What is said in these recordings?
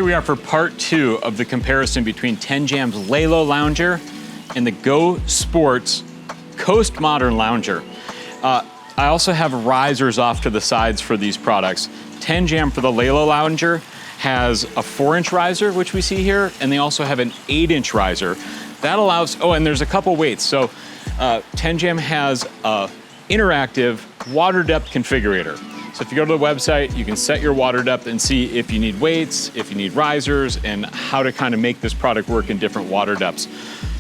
Here we are for part 2 of the comparison between Tenjam's Laylo Lounger and the GoSports Coast Modern Lounger. I also have risers off to the sides for these products. Tenjam for the Laylo Lounger has a 4-inch riser, which we see here, and they also have an 8-inch riser. That allows, oh, and there's a couple weights. So Tenjam has a interactive water depth configurator. So if you go to the website, you can set your water depth and see if you need weights, if you need risers, and how to kind of make this product work in different water depths.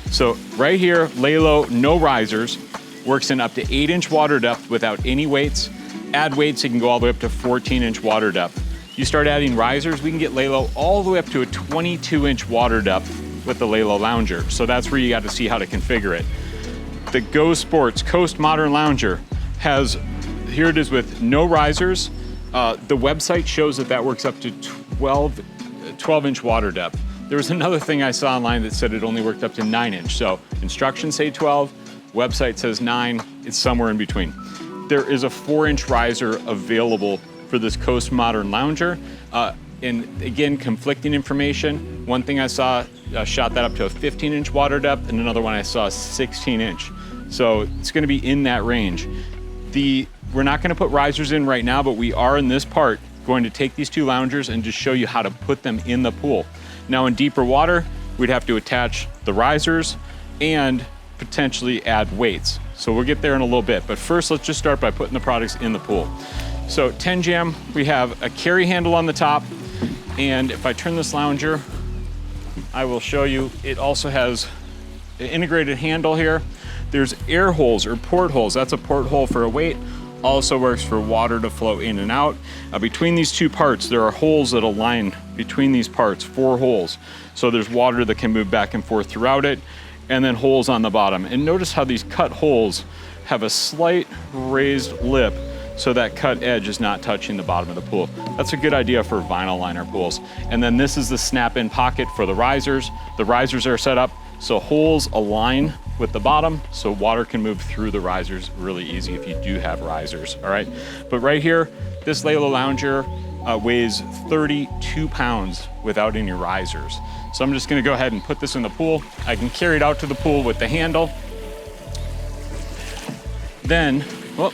So right here, Laylo, no risers, works in up to 8-inch water depth without any weights. Add weights, you can go all the way up to 14-inch water depth. You start adding risers, we can get Laylo all the way up to a 22-inch water depth with the Laylo Lounger. So that's where you got to see how to configure it. The GoSports Coast Modern Lounger has, here it is with no risers. The website shows that that works up to 12-inch water depth. There was another thing I saw online that said it only worked up to 9-inch. So instructions say 12, website says 9, it's somewhere in between. There is a 4-inch riser available for this Coast Modern Lounger. And again, conflicting information. One thing I saw shot that up to a 15-inch water depth, and another one I saw 16-inch. So it's gonna be in that range. We're not gonna put risers in right now, but we are in this part going to take these two loungers and just show you how to put them in the pool. Now in deeper water, we'd have to attach the risers and potentially add weights. So we'll get there in a little bit, but first let's just start by putting the products in the pool. So Tenjam, we have a carry handle on the top, and if I turn this lounger, I will show you, it also has an integrated handle here. There's air holes or portholes. That's a porthole for a weight. Also works for water to flow in and out. Between these two parts, there are holes that align between these parts, 4 holes. So there's water that can move back and forth throughout it, and then holes on the bottom. And notice how these cut holes have a slight raised lip so that cut edge is not touching the bottom of the pool. That's a good idea for vinyl liner pools. And then this is the snap-in pocket for the risers. The risers are set up so holes align with the bottom so water can move through the risers really easy if you do have risers, all right? But right here, this Laylo Lounger weighs 32 pounds without any risers. So I'm just gonna go ahead and put this in the pool. I can carry it out to the pool with the handle. Then, well,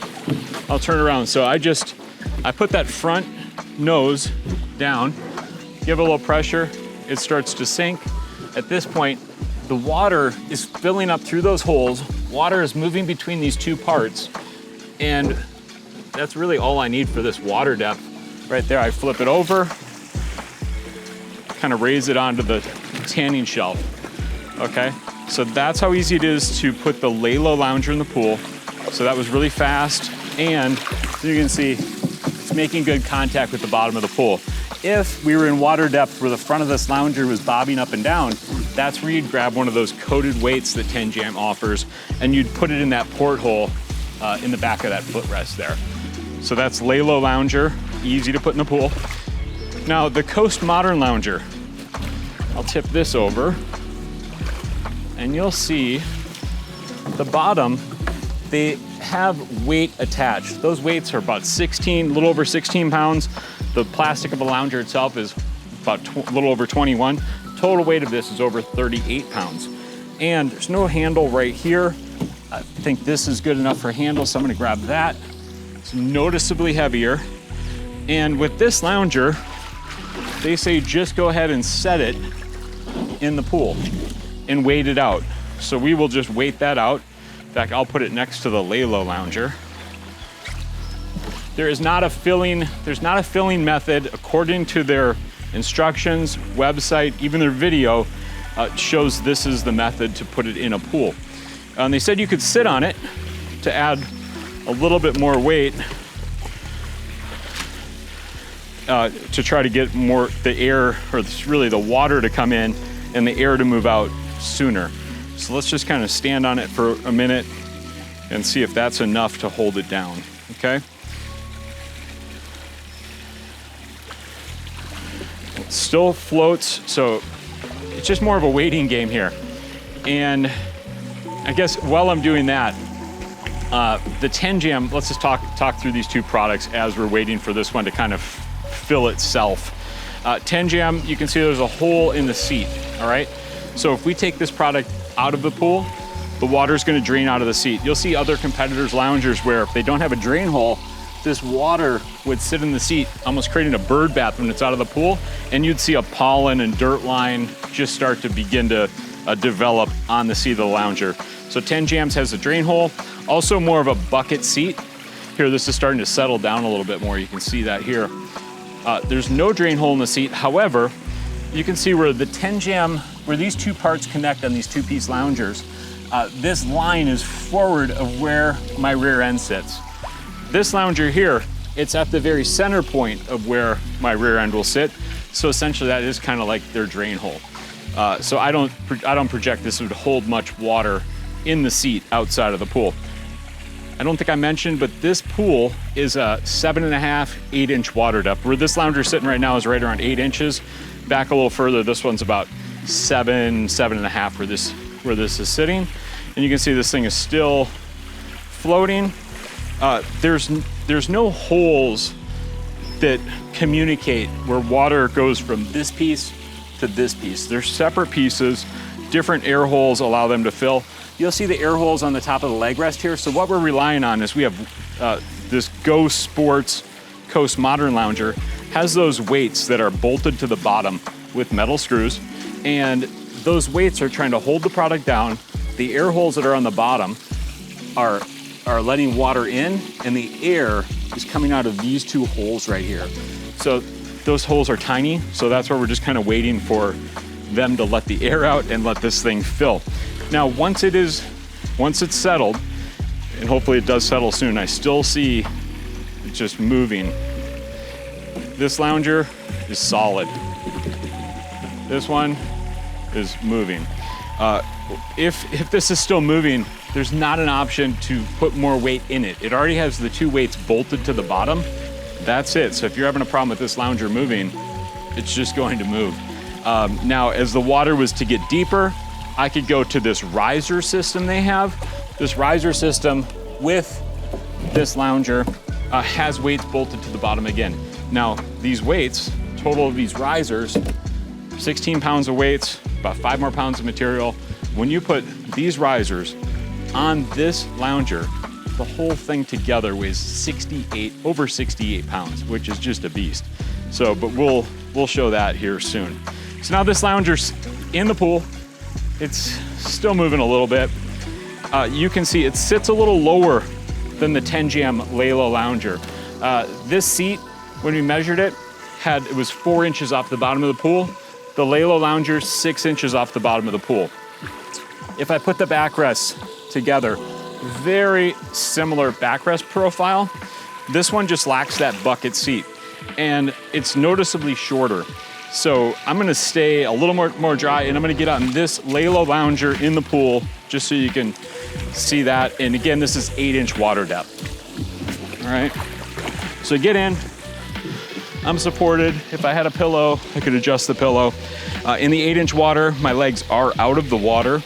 I'll turn around. So I put that front nose down, give it a little pressure, it starts to sink. At this point, the water is filling up through those holes. Water is moving between these two parts, and that's really all I need for this water depth. Right there, I flip it over, kind of raise it onto the tanning shelf, okay? So that's how easy it is to put the Laylo Lounger in the pool. So that was really fast, and as you can see, it's making good contact with the bottom of the pool. If we were in water depth where the front of this lounger was bobbing up and down, that's where you'd grab one of those coated weights that Tenjam offers, and you'd put it in that porthole in the back of that footrest there. So that's Laylo Lounger, easy to put in the pool. Now the Coast Modern Lounger, I'll tip this over, and you'll see the bottom, they have weight attached. Those weights are about 16, a little over 16 pounds. The plastic of the lounger itself is about a little over 21. Total weight of this is over 38 pounds. And there's no handle right here. I think this is good enough for a handle, so I'm gonna grab that. It's noticeably heavier. And with this lounger, they say just go ahead and set it in the pool and weight it out. So we will just weight that out. In fact, I'll put it next to the Laylo Lounger. There's not a filling method according to their instructions, website, even their video shows this is the method to put it in a pool. And they said you could sit on it to add a little bit more weight to try to get more the air, or really the water to come in and the air to move out sooner. So let's just kind of stand on it for a minute and see if that's enough to hold it down, okay? It still floats, so it's just more of a waiting game here. And I guess while I'm doing that, the Tenjam, let's just talk through these two products as we're waiting for this one to kind of fill itself. Tenjam, you can see there's a hole in the seat, all right? So if we take this product out of the pool, the water's gonna drain out of the seat. You'll see other competitors' loungers where if they don't have a drain hole, this water would sit in the seat, almost creating a bird bath when it's out of the pool, and you'd see a pollen and dirt line just start to begin to develop on the seat of the lounger. So Tenjam's has a drain hole, also more of a bucket seat. Here, this is starting to settle down a little bit more. You can see that here. There's no drain hole in the seat. However, you can see where the Tenjam, where these two parts connect on these two-piece loungers, this line is forward of where my rear end sits. This lounger here, it's at the very center point of where my rear end will sit. So essentially that is kind of like their drain hole. So I don't project this would hold much water in the seat outside of the pool. I don't think I mentioned, but this pool is a 7.5, 8-inch water depth. Where this lounger is sitting right now is right around 8 inches. Back a little further, this one's about 7.5 where this is sitting. And you can see this thing is still floating. There's no holes that communicate where water goes from this piece to this piece. They're separate pieces. Different air holes allow them to fill. You'll see the air holes on the top of the leg rest here. So what we're relying on is we have this GoSports Coast Modern Lounger has those weights that are bolted to the bottom with metal screws. And those weights are trying to hold the product down. The air holes that are on the bottom are letting water in, and the air is coming out of these two holes right here. So those holes are tiny, so that's where we're just kind of waiting for them to let the air out and let this thing fill. Now, once it's settled, and hopefully it does settle soon, I still see it just moving. This lounger is solid. This one is moving. If this is still moving, there's not an option to put more weight in it. It already has the two weights bolted to the bottom. That's it. So if you're having a problem with this lounger moving, it's just going to move. Now, as the water was to get deeper, I could go to this riser system they have. This riser system with this lounger has weights bolted to the bottom again. Now, these weights, total of these risers, 16 pounds of weights, about 5 more pounds of material. When you put these risers on this lounger, the whole thing together weighs over 68 pounds, which is just a beast. So, but we'll show that here soon. So now this lounger's in the pool. It's still moving a little bit. You can see it sits a little lower than the Tenjam Laylo Lounger. This seat, when we measured it, it was 4 inches off the bottom of the pool. The Laylo Lounger, 6 inches off the bottom of the pool. If I put the backrests together, very similar backrest profile. This one just lacks that bucket seat, and it's noticeably shorter. So I'm gonna stay a little more dry, and I'm gonna get on this Laylo Lounger in the pool just so you can see that. And again, this is 8-inch water depth. All right, so get in. I'm supported. If I had a pillow, I could adjust the pillow. In the 8-inch water, my legs are out of the water.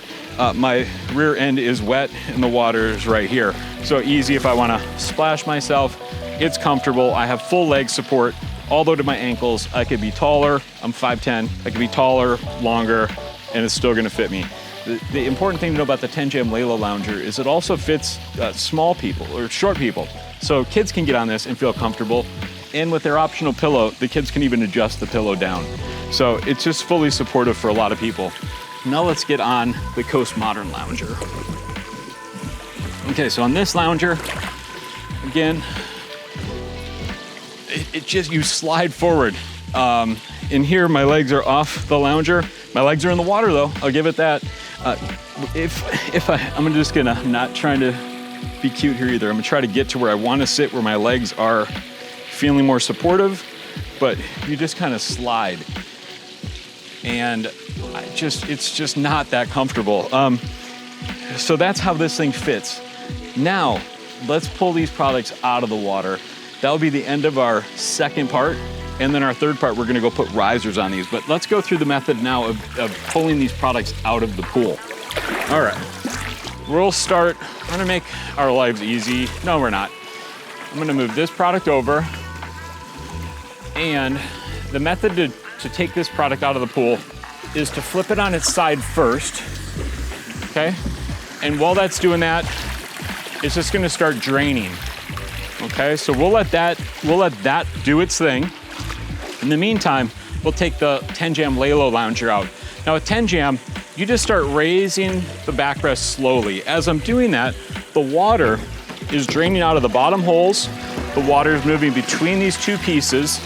My rear end is wet and the water is right here. So easy if I wanna splash myself. It's comfortable. I have full leg support all the way to my ankles. I could be taller, I'm 5'10". I could be taller, longer, and it's still gonna fit me. The important thing to know about the Tenjam Laylo Lounger is it also fits small people or short people. So kids can get on this and feel comfortable. And with their optional pillow, the kids can even adjust the pillow down. So it's just fully supportive for a lot of people. Now let's get on the Coast Modern Lounger. Okay, so on this lounger, again, you slide forward. In here, my legs are off the lounger. My legs are in the water though, I'll give it that. I'm just gonna, not trying to be cute here either. I'm gonna try to get to where I wanna sit, where my legs are feeling more supportive, but you just kind of slide. And it's just not that comfortable. So that's how this thing fits. Now, let's pull these products out of the water. That'll be the end of our second part. And then our third part, we're gonna go put risers on these. But let's go through the method now of pulling these products out of the pool. All right, we're gonna make our lives easy. No, we're not. I'm gonna move this product over. And the method to to take this product out of the pool is to flip it on its side first, okay? And while that's doing that, it's just gonna start draining, okay? So we'll let that do its thing. In the meantime, we'll take the Tenjam Laylo Lounger out. Now with Tenjam, you just start raising the backrest slowly. As I'm doing that, the water is draining out of the bottom holes. The water is moving between these two pieces.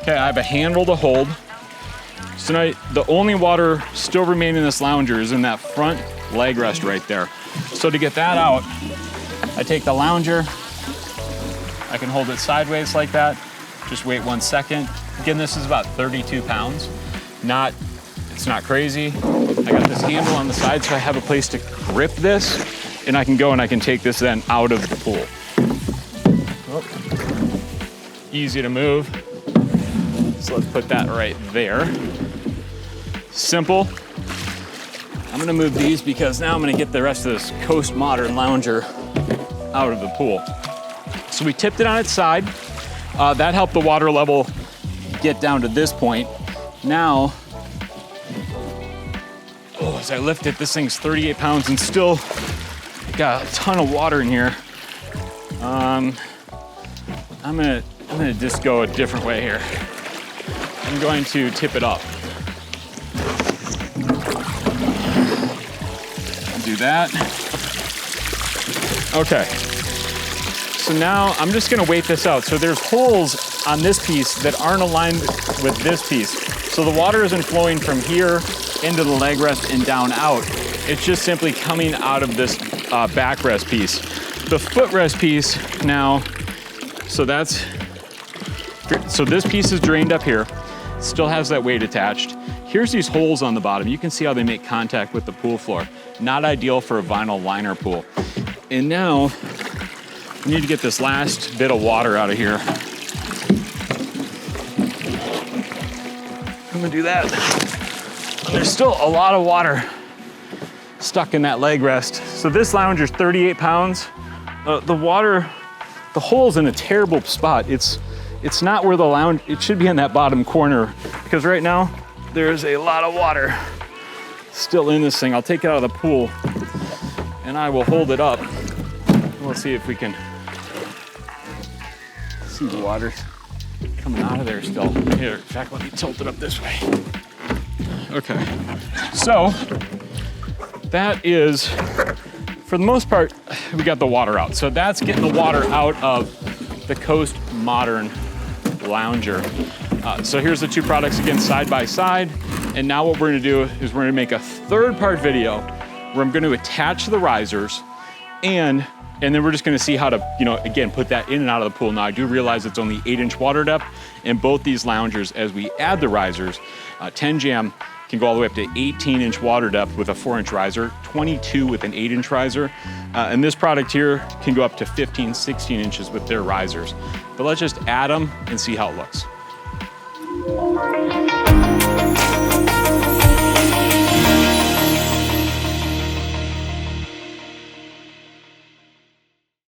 Okay, I have a handle to hold. So now the only water still remaining in this lounger is in that front leg rest right there. So to get that out, I take the lounger, I can hold it sideways like that. Just wait 1 second. Again, this is about 32 pounds. It's not crazy. I got this handle on the side so I have a place to grip this, and I can go and I can take this then out of the pool. Oh. Easy to move. So let's put that right there. Simple. I'm gonna move these because now I'm gonna get the rest of this Coast Modern Lounger out of the pool. So we tipped it on its side. That helped the water level get down to this point. Now, as I lift it, this thing's 38 pounds and still got a ton of water in here. I'm gonna just go a different way here. I'm going to tip it up. Do that. Okay. So now I'm just gonna wait this out. So there's holes on this piece that aren't aligned with this piece. So the water isn't flowing from here into the leg rest and down out. It's just simply coming out of this backrest piece. The footrest piece now, so this piece is drained up here, still has that weight attached. Here's these holes on the bottom. You can see how they make contact with the pool floor. Not ideal for a vinyl liner pool. And now, we need to get this last bit of water out of here. I'm gonna do that. There's still a lot of water stuck in that leg rest. So this lounger's 38 pounds. The hole's in a terrible spot. It's not where the lounge, it should be in that bottom corner because right now there's a lot of water still in this thing. I'll take it out of the pool and I will hold it up. We'll see if we can see the water coming out of there still. Here, in fact, let me tilt it up this way. Okay, so that is, for the most part, we got the water out. So that's getting the water out of the Coast Modern Lounger. So here's the two products again side by side. And now what we're gonna do is we're gonna make a third part video where I'm gonna attach the risers and then we're just gonna see how to, again, put that in and out of the pool. Now I do realize it's only 8-inch water depth and both these loungers, as we add the risers, Tenjam can go all the way up to 18-inch water depth with a 4-inch riser, 22 with an 8-inch riser. And this product here can go up to 15, 16 inches with their risers. But let's just add them and see how it looks.